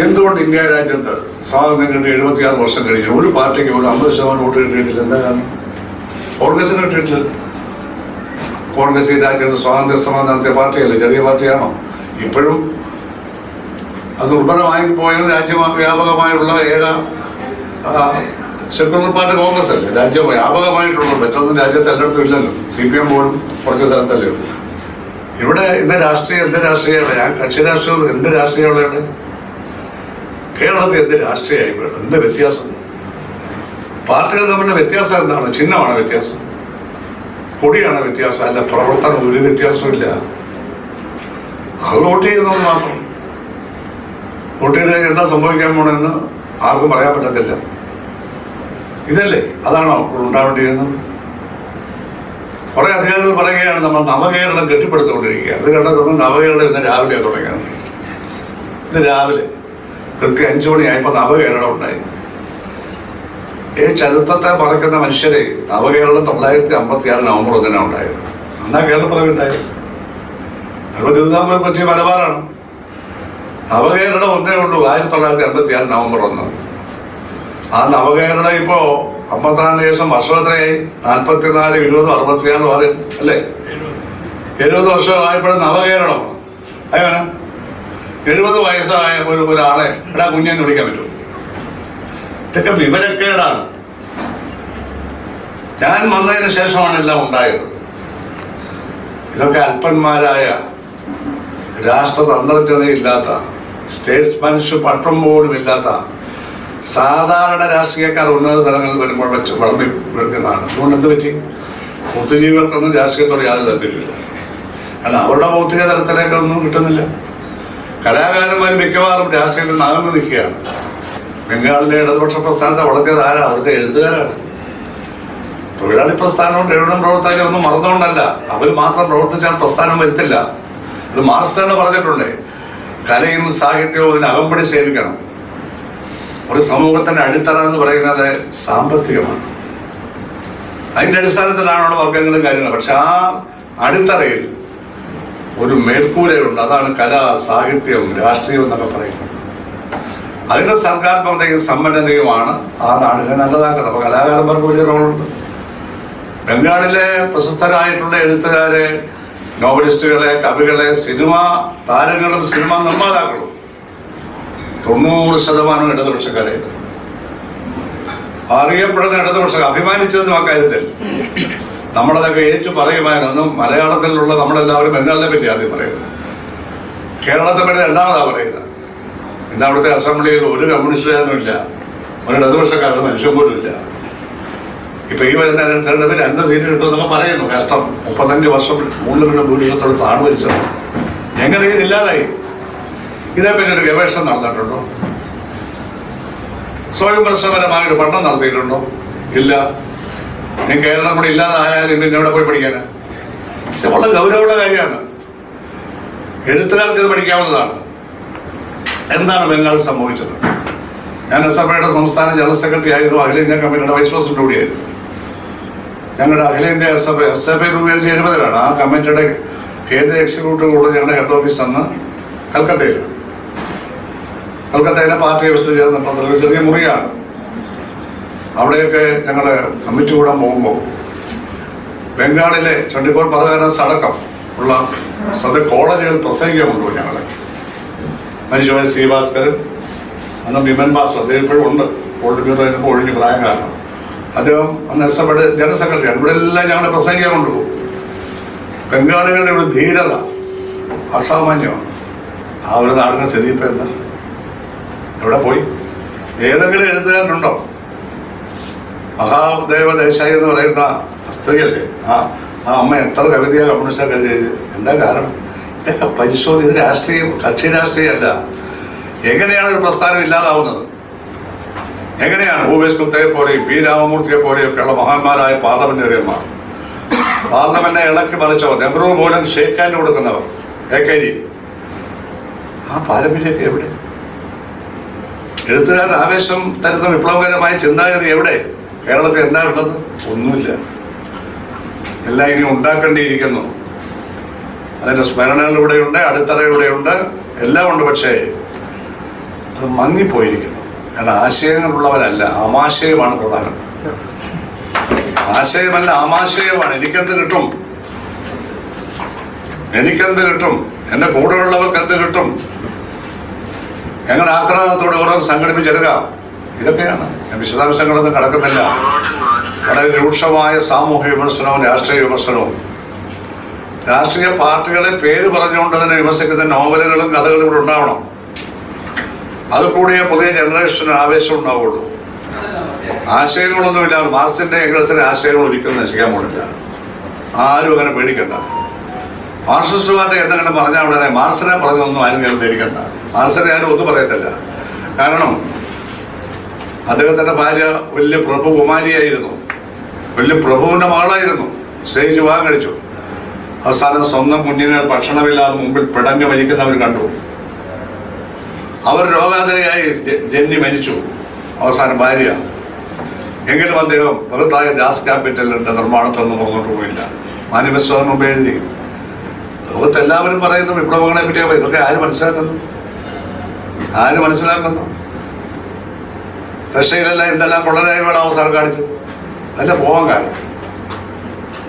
എന്തുകൊണ്ട് ഇന്ത്യ രാജ്യത്ത് സ്വാതന്ത്ര്യം കിട്ടി 76 വർഷം കഴിഞ്ഞു ഒരു പാർട്ടിക്ക് പോലും 50% വോട്ട് കിട്ടിയിട്ടില്ല? എന്താ കാരണം? കോൺഗ്രസിന് കിട്ടിയിട്ടില്ല. കോൺഗ്രസ് ഈ രാജ്യത്ത് സ്വാതന്ത്ര്യ സമരം നടത്തിയ പാർട്ടിയല്ലേ, ചെറിയ പാർട്ടിയാണോ? ഇപ്പോഴും അത് ദുർബലമായി പോയത് രാജ്യവ്യാപകമായുള്ള ഏക സെക്യുലർ പാർട്ടി കോൺഗ്രസ് അല്ലേ, രാജ്യവ്യാപകമായിട്ടുള്ളത്. മറ്റൊന്നും രാജ്യത്ത് എല്ലായിടത്തും ഇല്ലല്ലോ. CPM പോലും കുറച്ച് സ്ഥലത്തല്ലേ ഉള്ളൂ. ഇവിടെ എന്ത് രാഷ്ട്രീയമാണ്? ഞാൻ കക്ഷി രാഷ്ട്രീയം എന്ത് രാഷ്ട്രീയമുള്ള ഇവിടെ കേരളത്തിൽ എന്ത് രാഷ്ട്രീയമായി? എന്ത് വ്യത്യാസം? പാർട്ടികൾ തമ്മിലുള്ള വ്യത്യാസം എന്താണ്? ചിഹ്നമാണ് വ്യത്യാസം, കൊടിയാണ് വ്യത്യാസം, അല്ല പ്രവർത്തനം ഒരു വ്യത്യാസവും ഇല്ല. അത് വോട്ട് ചെയ്യുന്നത് മാത്രം. വോട്ട് ചെയ്ത് കഴിഞ്ഞാൽ എന്താ സംഭവിക്കാൻ പോണെന്ന് ആർക്കും പറയാൻ പറ്റത്തില്ല. ഇതല്ലേ, അതാണോ ഉണ്ടാവേണ്ടിയിരുന്നത്? കുറെ അധികാരികൾ പറയുകയാണ് നമ്മൾ നവകേരളം കെട്ടിപ്പടുത്തുകൊണ്ടിരിക്കുക. അത് കണ്ടതൊന്ന് നവകേരളം ഇന്ന് രാവിലെ തുടങ്ങിയത്. ഇന്ന് രാവിലെ കൃത്യം 5 മണിയായപ്പോൾ നവകേരളം ഉണ്ടായി. ഈ ചരിത്രത്തെ മറക്കുന്ന മനുഷ്യരെ നവകേരളം 1956 നവംബർ 1 ഉണ്ടായത്. അന്നാ കേരളപ്പിറവി ഉണ്ടായത്. 61 പറ്റിയ മലബാറാണ്. നവകേരളം ഒന്നേ ഉള്ളൂ 1956 നവംബർ 1. ആ നവകേരളം ഇപ്പോ 54 ശേഷം വർഷം എത്രയായി? 44, 20, 66 അല്ലേ? 70 വർഷം ആയപ്പോഴും നവകേരളമാണ്. അങ്ങനെ 70 വയസ്സായ ഒരാളെ എടാ കുഞ്ഞെന്ന് വിളിക്കാൻ പറ്റുമോ? ഇതൊക്കെ വിവരക്കേടാണ്. ഞാൻ വന്നതിന് ശേഷമാണ് എല്ലാം ഉണ്ടായത്. ഇതൊക്കെ അല്പന്മാരായ രാഷ്ട്രതന്ത്രജ്ഞതയില്ലാത്ത, സ്റ്റേറ്റ്സ്മാൻഷിപ്പ് അല്പം പോലും ഇല്ലാത്ത സാധാരണ രാഷ്ട്രീയക്കാർ ഉന്നത സ്ഥലങ്ങളിൽ വരുമ്പോൾ വെച്ച് വിളമ്പി വെക്കുന്നതാണ്. അതുകൊണ്ട് എന്ത് പറ്റി? ബുദ്ധിജീവികൾക്കൊന്നും രാഷ്ട്രീയത്തോട് യാതൊരു താല്പര്യമില്ല. അല്ല, അവരുടെ ഭൗതിക തലത്തിലേക്കൊന്നും കിട്ടുന്നില്ല. കലാകാരന്മാർ മിക്കവാറും രാഷ്ട്രീയത്തിൽ നിന്ന് അകന്നു നിൽക്കുകയാണ്. ബംഗാളിലെ ഇടതുപക്ഷ പ്രസ്ഥാനത്തെ വളർത്തിയത് ആരാ? അവിടുത്തെ എഴുത്തുകാരാണ്. തൊഴിലാളി പ്രസ്ഥാനവും എഴുതും പ്രവർത്തകരും ഒന്നും മറന്നുകൊണ്ടല്ല, അവർ മാത്രം പ്രവർത്തിച്ചാൽ പ്രസ്ഥാനം വരുത്തില്ല. ഇത് മാർക്സ് തന്നെ പറഞ്ഞിട്ടുണ്ട്. കലയും സാഹിത്യവും ഇതിന് അകമ്പടി സേവിക്കണം. ഒരു സമൂഹത്തിന്റെ അടിത്തറ എന്ന് പറയുന്നത് സാമ്പത്തികമാണ്. അതിന്റെ അടിസ്ഥാനത്തിലാണ് അവിടെ വർഗങ്ങളും കാര്യങ്ങളും. പക്ഷെ ആ അടിത്തറയിൽ ഒരു മേൽക്കൂരയുണ്ട്. അതാണ് കല, സാഹിത്യം, രാഷ്ട്രീയം എന്നൊക്കെ പറയുന്നത്. അതിന്റെ സർഗാത്മകതയും സമ്പന്നതയുമാണ് ആ നാടിനെ നല്ലതാക്കുന്നത്. അപ്പൊ കലാകാരന്മാർക്ക് വലിയ റോളുണ്ട്. ബംഗാളിലെ പ്രശസ്തരായിട്ടുള്ള എഴുത്തുകാരെ, നോവലിസ്റ്റുകളെ, കവികളെ, സിനിമാ താരങ്ങളും സിനിമാ നിർമ്മാതാക്കളും 90% ഇടതുപക്ഷക്കാരെ. അറിയപ്പെടുന്ന ഇടതുപക്ഷ അഭിമാനിച്ചതെന്നും ആ കാര്യത്തിൽ നമ്മളതൊക്കെ ഏറ്റു പറയുമായിരുന്നു. മലയാളത്തിലുള്ള നമ്മളെല്ലാവരും ബംഗാളിനെ പറ്റി ആദ്യം പറയുന്നത്, കേരളത്തെ പറ്റി രണ്ടാമതാ പറയുന്നത്. ഇന്ന് അവിടുത്തെ അസംബ്ലിയിൽ ഒരു കമ്മ്യൂണിസ്റ്റുകാരനും ഇല്ല, ഒരു ഇടതുപക്ഷക്കാരനും മനുഷ്യൻ പോലും ഇല്ല. ഇപ്പൊ ഈ വരുന്ന തെരഞ്ഞെടുപ്പിൽ 2 സീറ്റ് കിട്ടുമെന്നൊക്കെ പറയുന്നു. കഷ്ടം. 35 വർഷം കൂടുതലുള്ള ഭൂരിപക്ഷത്തോട് സ്ഥാനം ഭരിച്ചത് എങ്ങനെ ഇതില്ലാതായി? ഇതേപ്പറ്റി ഒരു ഗവേഷണം നടന്നിട്ടുണ്ടോ? സ്വയംപരമായ ഒരു പഠനം നടത്തിയിട്ടുണ്ടോ? ഇല്ല. നീ കേരളം കൂടെ ഇല്ലാതായാലും പിന്നെ എവിടെ പോയി പഠിക്കാനാ? പക്ഷെ വളരെ ഗൗരവമുള്ള കാര്യമാണ്. എഴുത്തുകാർക്ക് ഇത് പഠിക്കാവുന്നതാണ്. എന്താണ് ബംഗാളിൽ സംഭവിച്ചത്? ഞാൻ SFIയുടെ സംസ്ഥാന ജനറൽ സെക്രട്ടറി ആയിരുന്നു. അഖിലേന്ത്യാ കമ്മിറ്റിയുടെ വൈസ് പ്രസിഡന്റ് കൂടിയായിരുന്നു. ഞങ്ങളുടെ അഖിലേന്ത്യാ SFI രൂപീകരിച്ച് 70-ലാണ്. ആ കമ്മിറ്റിയുടെ കേന്ദ്ര എക്സിക്യൂട്ടീവ് കൂടെ ഞങ്ങളുടെ ഹെഡ് ഓഫീസ് അന്ന് കൽക്കത്തയിലെ പാർട്ടി ഓഫീസിൽ ചേർന്ന ചെറിയ മുറിയാണ്. അവിടെയൊക്കെ ഞങ്ങൾ കമ്മിറ്റി കൂടാൻ പോകുമ്പോൾ ബംഗാളിലെ 24 പർഗാനാസ് അടക്കം ഉള്ള കോളേജുകൾ പ്രസംഗിക്കാൻ കൊണ്ടുപോയി. ഞങ്ങളെ മനുഷ്യമായ ശ്രീഭാസ്കരൻ, അന്ന് വിമൻ ബാസു, അദ്ദേഹം ഇപ്പോഴും ഉണ്ട്. പോളിറ്റ് ബ്യൂറോ ആയിരുന്നപ്പോൾ ഒഴിഞ്ഞ് പ്രായം കാരണം അദ്ദേഹം അന്ന് SFIയുടെ ജനറൽ സെക്രട്ടറിയാണ്. ഇവിടെ എല്ലാം ഞങ്ങളെ പ്രസംഗിക്കാൻ കൊണ്ടുപോകും. ബംഗാളികളുടെ ഇവിടെ ധീരത അസാമാന്യമാണ്. ആ ഒരു നാടിനെ സ്ഥിതി ഇപ്പം എന്താ? എവിടെ പോയി? ഏതെങ്കിലും എഴുത്തുകാരനുണ്ടോ? മഹാദേവ ദേശായി എന്ന് പറയുന്ന സ്ത്രീയല്ലേ, ആ അമ്മ എത്ര കവിതയാണ് കമ്മ്യൂണിസ്റ്റ് എഴുതി? എന്താ കാരണം? ഇതൊക്കെ പരിശോധന. ഇത് രാഷ്ട്രീയം, കക്ഷി രാഷ്ട്രീയമല്ല. എങ്ങനെയാണ് ഒരു പ്രസ്ഥാനം ഇല്ലാതാവുന്നത്? എങ്ങനെയാണ്? ഭൂപേഷ് ഗുപ്തയെ പോലെയും പി രാമമൂർത്തിയെ പോലെയൊക്കെയുള്ള മഹാന്മാരായ പാർലമെന്റേറിയന്മാർ, പാർലമെന്റിനെ ഇളക്കി മറിച്ചവർ, നെഹ്റു പോലും ഷേക്ക് ഹാൻഡ് കൊടുക്കുന്നവർ, AKG, ആ പാരമ്പര്യമൊക്കെ എവിടെ? എഴുത്തുകാരൻ ആവേശം തരുന്ന വിപ്ലവകരമായ ചിന്താഗതി എവിടെ? കേരളത്തിൽ എന്താണുള്ളത്? ഒന്നുമില്ല. എല്ലാം ഇനി ഉണ്ടാക്കേണ്ടിയിരിക്കുന്നു. അതിന്റെ സ്മരണകൾ ഇവിടെയുണ്ട്, അടിത്തറ ഇവിടെയുണ്ട്, എല്ലാം ഉണ്ട്. പക്ഷേ അത് മങ്ങിപ്പോയിരിക്കുന്നു. കാരണം ആശയങ്ങളുള്ളവരല്ല, ആമാശയമാണ് പ്രധാനം. ആശയമല്ല, ആമാശയമാണ്. എനിക്കെന്ത് കിട്ടും, എനിക്കെന്ത് കിട്ടും, എന്റെ കൂടെയുള്ളവർക്ക് എന്ത് കിട്ടും, എങ്ങനെ ആക്രമണത്തോടെ ഓരോ സംഘടിപ്പിച്ചെടുക്കാം, ഇതൊക്കെയാണ്. ഞാൻ വിശദാംശങ്ങളൊന്നും കടക്കുന്നില്ല. വളരെ രൂക്ഷമായ സാമൂഹ്യ വിമർശനവും രാഷ്ട്രീയ വിമർശനവും, രാഷ്ട്രീയ പാർട്ടികളെ പേര് പറഞ്ഞുകൊണ്ട് തന്നെ വിമർശിക്കുന്ന നോവലുകളും കഥകളും ഇവിടെ ഉണ്ടാവണം. അത് കൂടിയേ പുതിയ ജനറേഷന് ആവേശം ഉണ്ടാവുള്ളൂ. ആശയങ്ങളൊന്നുമില്ല. മാർക്സിന്റെ എംഗൽസിന്റെ ആശയങ്ങൾ ഒരിക്കലും നശിക്കാൻ പോണില്ല. ആരും അങ്ങനെ പേടിക്കണ്ട. മാർക്സിസ്റ്റ് പാർട്ടി എന്തെങ്കിലും പറഞ്ഞാൽ ഉടനെ മാർക്സിനെ പറഞ്ഞൊന്നും ആരും കയറി ധരിക്കണ്ട. മാർക്സിനെ ആരും ഒന്നും പറയത്തില്ല. കാരണം അദ്ദേഹത്തിന്റെ ഭാര്യ വലിയ പ്രഭുകുമാരിയായിരുന്നു, വലിയ പ്രഭുവിന്റെ മകളായിരുന്നു. സ്റ്റേജ് വിവാഹം കഴിച്ചു. അവസാനം സ്വന്തം കുഞ്ഞുങ്ങൾ ഭക്ഷണമില്ലാതെ മുമ്പിൽ പിടഞ്ഞു മരിക്കുന്നവർ കണ്ടു. അവർ രോഗാതരയായി ജന്മി മരിച്ചു. അവസാനം ഭാര്യ. എങ്കിലും അദ്ദേഹം ബൃഹത്തായ ജാസ് ക്യാപിറ്റലിന്റെ നിർമ്മാണത്തിൽ നിന്ന് പുറത്തോട്ട് പോയില്ല. മാനിഫെസ്റ്റോ മുമ്പ് എഴുതി. ലോകത്തെല്ലാവരും പറയുന്നു വിപ്ലവങ്ങളെ പറ്റി. ഇതൊക്കെ ആര് മനസ്സിലാക്കുന്നു, ആര് മനസ്സിലാക്കുന്നു? റഷ്യയിലല്ല എന്തെല്ലാം കൊള്ളരായ്മയാണ് അവസാനം കാണിച്ചത്. അല്ല പോകാൻ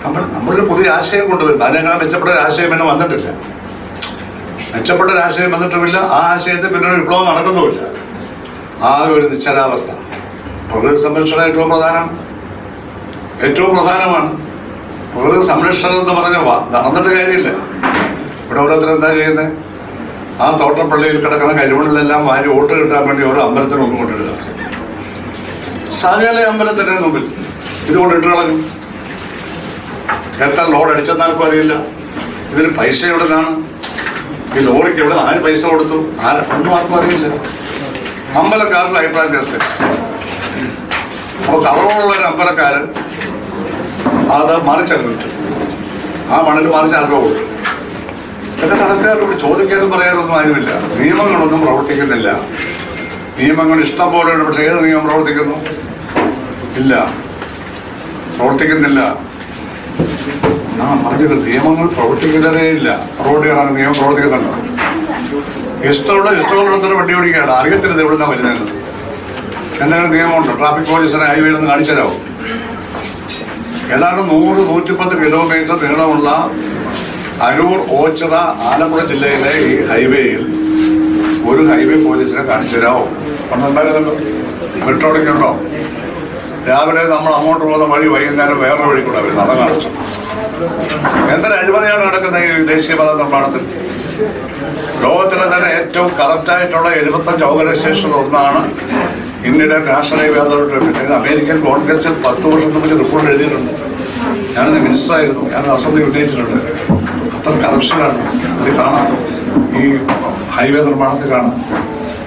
കാരണം നമ്മളൊരു പുതിയ ആശയം കൊണ്ടുവരുന്നത്. അതിനങ്ങനെ മെച്ചപ്പെട്ട ഒരു ആശയം എന്നെ വന്നിട്ടില്ല. മെച്ചപ്പെട്ട ഒരു ആശയം വന്നിട്ടുമില്ല. ആ ആശയത്തിൽ പിന്നെ ഒരു വിപ്ലവം നടക്കുന്നുമില്ല. ആ ഒരു നിശ്ചലാവസ്ഥ. പ്രകൃതി സംരക്ഷണം ഏറ്റവും പ്രധാനമാണ്, ഏറ്റവും പ്രധാനമാണ്. പ്രകൃതി സംരക്ഷണം എന്ന് പറഞ്ഞ നടന്നിട്ട് കാര്യമില്ല. ഇവിടെ ഓരോരുത്തർ എന്താ ചെയ്യുന്നത്? ആ തോട്ടപ്പള്ളിയിൽ കിടക്കുന്ന കരിമണിലെല്ലാം വാരി വോട്ട് കിട്ടാൻ വേണ്ടി ഓരോ അമ്പലത്തിന് മുമ്പ് കൊണ്ടിടുക. സകല അമ്പലത്തിന്റെ മുമ്പിൽ ഇതുകൊണ്ട് ഇട്ട് കളഞ്ഞു. എത്ര ലോഡ് അടിച്ചെന്നാർക്കും അറിയില്ല. ഇതിന് പൈസ എവിടെ നിന്നാണ്, ഈ ലോറിക്ക് എവിടെ ആര് പൈസ കൊടുത്തു, ഒന്നും ആർക്കും അറിയില്ല. അമ്പലക്കാർക്ക് അഭിപ്രായം വ്യത്യാസം. അപ്പോൾ കളറുള്ള ഒരു അമ്പലക്കാരൻ അത് മറിച്ചങ്ങ് ആ മണൽ മറിച്ച് ആർക്കോ കൊടുത്തു. ഇതൊക്കെ നടക്കാറുണ്ട്. ചോദിക്കാനും പറയാനൊന്നും ആരുമില്ല. നിയമങ്ങളൊന്നും പ്രവർത്തിക്കുന്നില്ല. നിയമങ്ങൾ ഇഷ്ടം പോലെ ഉണ്ട്. പക്ഷെ ഏത് നിയമം പ്രവർത്തിക്കുന്നു? ഇല്ല, പ്രവർത്തിക്കുന്നില്ല. പറഞ്ഞത് നിയമങ്ങൾ പ്രവർത്തിക്കുന്നതേ ഇല്ല. റോഡ് കയറാൻ നിയമം പ്രവർത്തിക്കുന്നുണ്ടോ? ഇഷ്ടമുള്ളിടത്തോടെ വണ്ടി ഓടിക്കുകയാണ്. അറിയത്തില്ല എവിടെ നിന്നാണ് വരുന്നത്. എന്തെങ്കിലും നിയമമുണ്ടോ? ട്രാഫിക് പോലീസിനെ ഹൈവേയിലൊന്ന് കാണിച്ചു തരാമോ? ഏതാണ്ട് 100-110 കിലോമീറ്റർ നീളമുള്ള അരൂർ, ഓച്ചിറ, ആലപ്പുഴ ജില്ലയിലെ ഈ ഹൈവേയിൽ ഒരു ഹൈവേ പോലീസിനെ കാണിച്ചു തരാമോ? ഒന്നുണ്ടായിരുന്നല്ലോ. മെട്രോളിക്കുണ്ടോ? രാവിലെ നമ്മൾ അങ്ങോട്ട് പോകുന്ന വഴി വൈകുന്നേരം വേറെ വഴി കൂടെ അവർ നട കാണിച്ചു. എന്തൊരു അഴിമതിയാണ് നടക്കുന്ന ഈ ദേശീയപാത നിർമ്മാണത്തിൽ. ലോകത്തിലെ തന്നെ ഏറ്റവും കറക്റ്റായിട്ടുള്ള 75 ഓർഗനൈസേഷൻ ഒന്നാണ് ഇന്ത്യയുടെ നാഷണൽ ഹൈവേ അതോറിറ്റി. ഇത് അമേരിക്കൻ കോൺഗ്രസിൽ 10 വർഷം മുമ്പ് റിപ്പോർട്ട് എഴുതിയിട്ടുണ്ട്. ഞാനത് മിനിസ്റ്ററായിരുന്നു, ഞാനത് അസംബ്ലി ഉന്നയിച്ചിട്ടുണ്ട്. അത്ര കറപ്ഷനാണ് ഇത് കാണാം. ഈ ഹൈവേ നിർമ്മാണത്തിൽ കാണാം.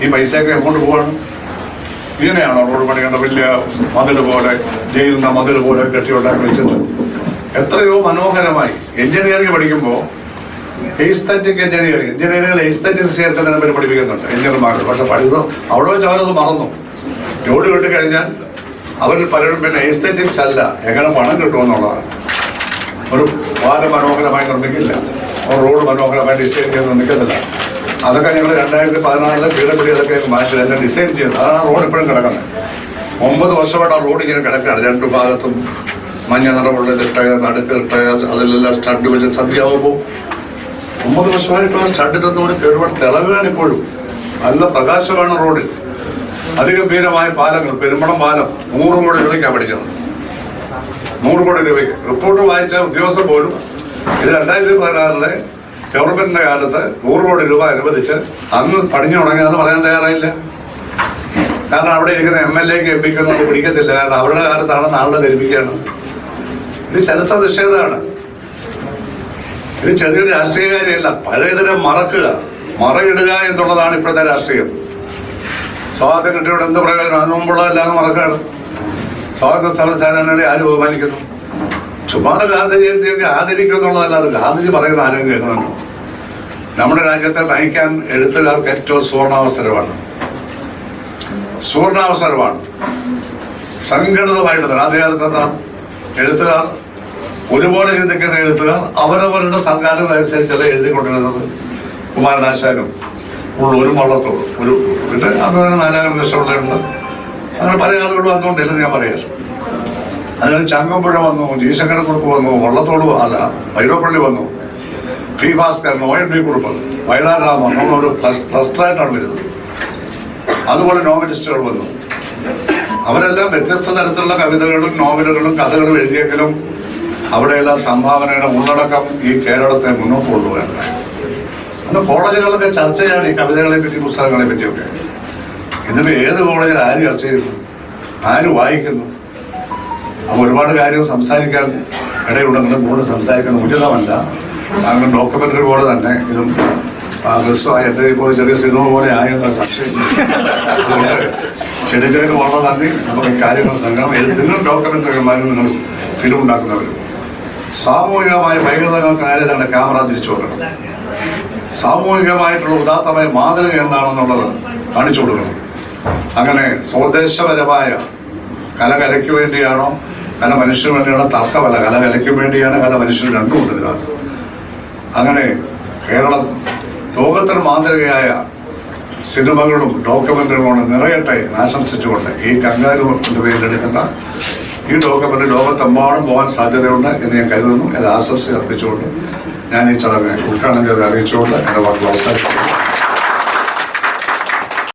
ഈ പൈസയൊക്കെ എങ്ങോട്ട് പോവാണ്? ഇങ്ങനെയാണോ റോഡ് പണിയേണ്ട? വലിയ മതിൽ പോലെ, ജയിലുന്ന മതിൽ പോലെ കെട്ടിയുണ്ടാക്കി വെച്ചിട്ട് എത്രയോ മനോഹരമായി. എഞ്ചിനീയറിംഗ് പഠിക്കുമ്പോൾ എസ്തറ്റിക് എഞ്ചിനീയറിംഗിൽ എസ്തറ്റിക്സ് ചേർക്കുന്നതിനെ പറ്റി പഠിപ്പിക്കുന്നുണ്ട് എഞ്ചിനീയർമാർക്ക്. പക്ഷെ പഠിത്തം അവിടെ വെച്ച് അവരത് മറന്നു. ജോലി കിട്ടിക്കഴിഞ്ഞാൽ അവരിൽ പലരും പിന്നെ എസ്തറ്റിക്സ് അല്ല, എങ്ങനെ പണം കിട്ടുമെന്നുള്ളതാണ്. ഒരു പാലം മനോഹരമായി നിർമ്മിക്കില്ല, ഒരു റോഡ് മനോഹരമായി ഡിസൈൻ ചെയ്ത് നിർമ്മിക്കുന്നില്ല. അതൊക്കെ ഞങ്ങൾ 2014 പീഡപ്പിടി അതൊക്കെ മാറ്റി എല്ലാം ഡിസൈൻ ചെയ്തത്. അതാണ് ആ റോഡ് ഇപ്പോഴും കിടക്കുന്നത്. 9 വർഷമായിട്ട് ആ റോഡ് ഇങ്ങനെ കിടക്കുകയാണ്. 2 ഭാഗത്തും മഞ്ഞ നിറമുള്ള ഇട്ടയ, നടുക്ക് ഇട്ടയ, അതിലെല്ലാം സ്റ്റഡ് വെച്ച് സന്ധ്യയാവുമ്പോൾ 9 വർഷമായിട്ടുള്ള സ്റ്റഡിനൊന്നും ഒരു കേടുപാട് തിളങ്ങുകയാണ് ഇപ്പോഴും. നല്ല പ്രകാശമാണ് റോഡിൽ. അതിഗംഭീരമായ പാലങ്ങൾ. പെരുമ്പളം പാലം 100 കോടി രൂപയ്ക്കാണ് പഠിക്കുന്നത്. 100 കോടി രൂപയ്ക്ക്. റിപ്പോർട്ട് വായിച്ച ഉദ്യോഗസ്ഥർ പോലും ഇത് 2016 ഗവൺമെന്റിന്റെ കാലത്ത് 100 കോടി രൂപ അനുവദിച്ച് അന്ന് പണിഞ്ഞു തുടങ്ങി അത് പറയാൻ തയ്യാറായില്ല. കാരണം അവിടെ ഇരിക്കുന്ന MLAക്ക് MP ക്കൊന്നും അത് പിടിക്കത്തില്ല. കാരണം അവരുടെ കാലത്താണ് നാളെ ധരിപ്പിക്കുകയാണ്. ഇത് ചരിത്ര നിഷേധമാണ്. ഇത് ചെറിയൊരു രാഷ്ട്രീയ കാര്യമല്ല. പഴയതിനെ മറക്കുക, മറയിടുക എന്നുള്ളതാണ് ഇപ്പോഴത്തെ രാഷ്ട്രീയം. സ്വാതന്ത്ര്യം കിട്ടിയോടെ എന്ത് പ്രയോജനം? അതിനു മുമ്പുള്ള എല്ലാം മറക്കാണ്. സ്വാതന്ത്ര്യ സമര സേനാനികളെ ആര് ബഹുമാനിക്കുന്നു? ചുമ്മാതെ ഗാന്ധി ജയന്തിയൊക്കെ ആദരിക്കും എന്നുള്ളതല്ലാതെ ഗാന്ധിജി പറയുന്ന ആരും കേൾക്കുന്നുണ്ടോ? നമ്മുടെ രാജ്യത്തെ നയിക്കാൻ എഴുത്തുകാർക്ക് ഏറ്റവും സുവർണാവസരമാണ്. സംഘടിതമായിട്ട് തന്നെ ആദ്യകാലത്ത് എന്താ എഴുത്തുകാർ ഒരുപോലെ ചിന്തിക്കുന്ന എഴുത്തുകാർ അവരവരുടെ സംഘാടനം അനുസരിച്ചല്ല എഴുതിക്കൊണ്ടിരുന്നത്. കുമാരനാശാനും ഉള്ളൂരും വള്ളത്തോളും ഒരു പിന്നെ അത് തന്നെ 4,000 ലക്ഷമുള്ളതുണ്ട്. അങ്ങനെ പല ആളുകൾ വന്നുകൊണ്ടില്ലെന്ന് ഞാൻ പറയാം. അതിന് ചങ്ങമ്പുഴ വന്നു, ജീശങ്കരക്കുറുപ്പ് വന്നു, വള്ളത്തോൾ അല്ല വൈലോപ്പള്ളി വന്നു, പി ഭാസ്കരൻ, ONV കുറുപ്പ്, വയലാർ രാമൻ, നമ്മളൊരു ക്ലസ്റ്ററായിട്ടാണ് വരുന്നത്. അതുപോലെ നോവലിസ്റ്റുകൾ വന്നു. അവരെല്ലാം വ്യത്യസ്ത തരത്തിലുള്ള കവിതകളും നോവലുകളും കഥകളും എഴുതിയെങ്കിലും അവിടെയെല്ലാം സംഭാവനയുടെ ഉള്ളടക്കം ഈ കേരളത്തെ മുന്നോട്ട് കൊണ്ടുപോകാനുണ്ട്. അന്ന് കോളേജുകളൊക്കെ ചർച്ച ചെയ്യാണ് ഈ കവിതകളെ പറ്റി, പുസ്തകങ്ങളെ പറ്റിയൊക്കെ. ഇതിപ്പോൾ ഏത് കോളേജിൽ ആര് ചർച്ച ചെയ്യുന്നു, ആര് വായിക്കുന്നു? അപ്പോൾ ഒരുപാട് കാര്യം സംസാരിക്കാൻ ഇടയുണ്ടെങ്കിലും കൂടുതൽ സംസാരിക്കുന്നത് ഉചിതമല്ല. കാരണം ഡോക്യുമെന്ററി പോലെ തന്നെ ഇതും ഹ്രസ്വമായി എൻ്റെ ഇപ്പോൾ ചെറിയ സിനിമ പോലെ ആയെന്ന സംശയം. അതുകൊണ്ട് ക്ഷണിച്ചതിന് വളരെ നന്ദി. നമുക്ക് കാര്യങ്ങൾ സംഘം നിങ്ങൾ ഡോക്യുമെന്ററിമാരും നിങ്ങൾ ഫിലിം ഉണ്ടാക്കുന്നവരും സാമൂഹികമായ വൈകൃതങ്ങൾക്ക് നേരെ തന്നെ ക്യാമറ തിരിച്ചു കൊടുക്കണം. സാമൂഹികമായിട്ടുള്ള ഉദാത്തമായ മാതൃക എന്താണെന്നുള്ളത് കാണിച്ചു കൊടുക്കണം. അങ്ങനെ സ്വദേശപരമായ കലയ്ക്ക് വേണ്ടിയാണോ കല മനുഷ്യന് വേണ്ടിയാണോ തർക്കമല്ല. കലയ്ക്ക് വേണ്ടിയാണ്, കല മനുഷ്യന് രണ്ടുമുണ്ട് ഇതിനകത്ത്. അങ്ങനെ കേരളം ലോകത്തിന് മാതൃകയായ സിനിമകളും ഡോക്യുമെന്ററികളും നിറയട്ടെ ആശംസിച്ചുകൊണ്ട് ഈ കങ്കാരുവിന്റെ പേരിലെടുക്കുന്ന ഈ ഡോക്യുമെന്ററി ലോകത്തെമ്പാടും പോകാൻ സാധ്യതയുണ്ട് എന്ന് ഞാൻ കരുതുന്നു. ഇത് ആശംസ അർപ്പിച്ചുകൊണ്ട് ഞാൻ ഈ ചടങ്ങ് ഉദ്ഘാടനം ചെയ്ത് അറിയിച്ചുകൊണ്ട് എൻ്റെ വാക്കുകൾ അവസാനിപ്പിക്കുന്നു.